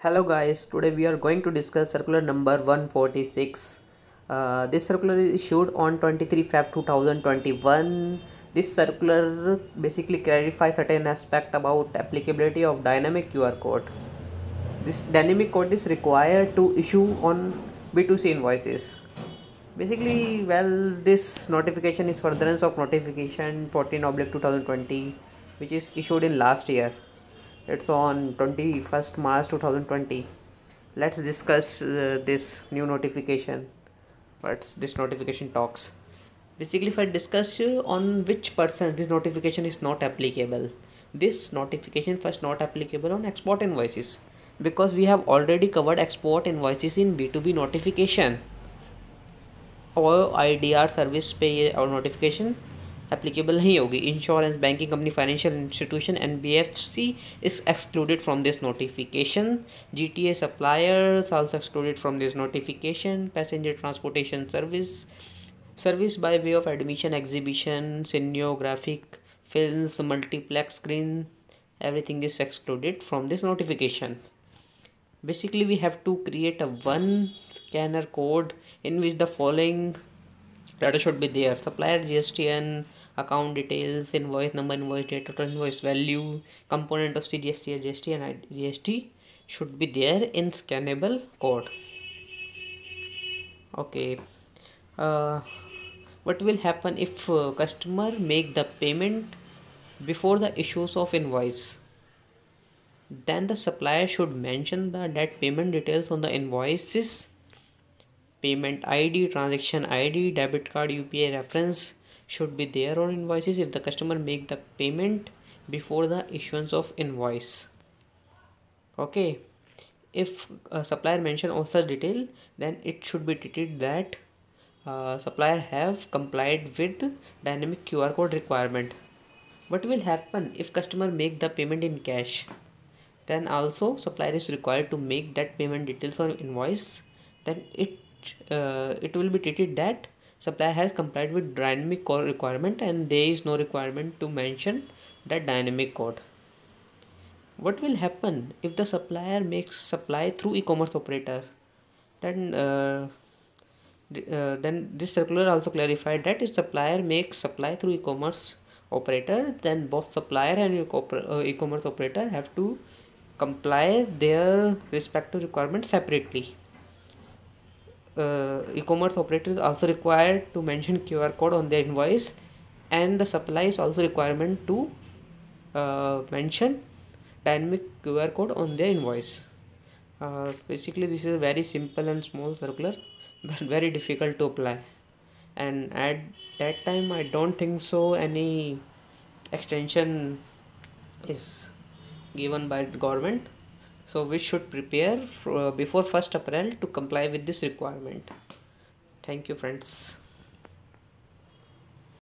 Hello guys, today we are going to discuss circular number 146. This circular is issued on 23 Feb 2021. This circular basically clarifies certain aspect about applicability of dynamic QR code. This dynamic code is required to issue on B2C invoices. Basically, this notification is furtherance of notification 14/2020, which is issued in last year. It's on 21st March 2020. Let's discuss this new notification. What's this notification talks? Basically, if I discuss on which person this notification is not applicable, this notification first not applicable on export invoices, because we have already covered export invoices in B2B notification. और IDR service पे ये और notification applicable नहीं होगी. Insurance, banking company, financial institution, NBFC is excluded from this notification. GTA suppliers also excluded from this notification. Passenger transportation service by way of admission, exhibition, cinematographic films, multiplex screen, everything is excluded from this notification. Basically, we have to create a one scanner code in which the following data should be there: supplier GSTN, account details, invoice number, invoice date, total invoice value, component of CGST, GST and GST should be there in scannable code. Okay, what will happen if customer make the payment before the issues of invoice? Then the supplier should mention the that payment details on the invoices. Payment ID, transaction ID, debit card, UPI reference should be there on invoices if the customer make the payment before the issuance of invoice. Okay, if a supplier mention all such detail, then it should be treated that supplier have complied with dynamic QR code requirement. What will happen if customer make the payment in cash? Then also supplier is required to make that payment details on invoice. Then it will be treated that supplier has complied with dynamic code requirement and there is no requirement to mention that dynamic code. What will happen if the supplier makes supply through e-commerce operator? Then this circular also clarified that if supplier makes supply through e-commerce operator, then both supplier and e-commerce operator have to comply their respective requirements separately. E-commerce operator is also required to mention QR code on their invoice, and the supply is also requirement to mention dynamic QR code on their invoice. Basically, this is a very simple and small circular, but very difficult to apply. And at that time, I don't think so any extension is given by the government, so we should prepare before 1st April to comply with this requirement. Thank you friends.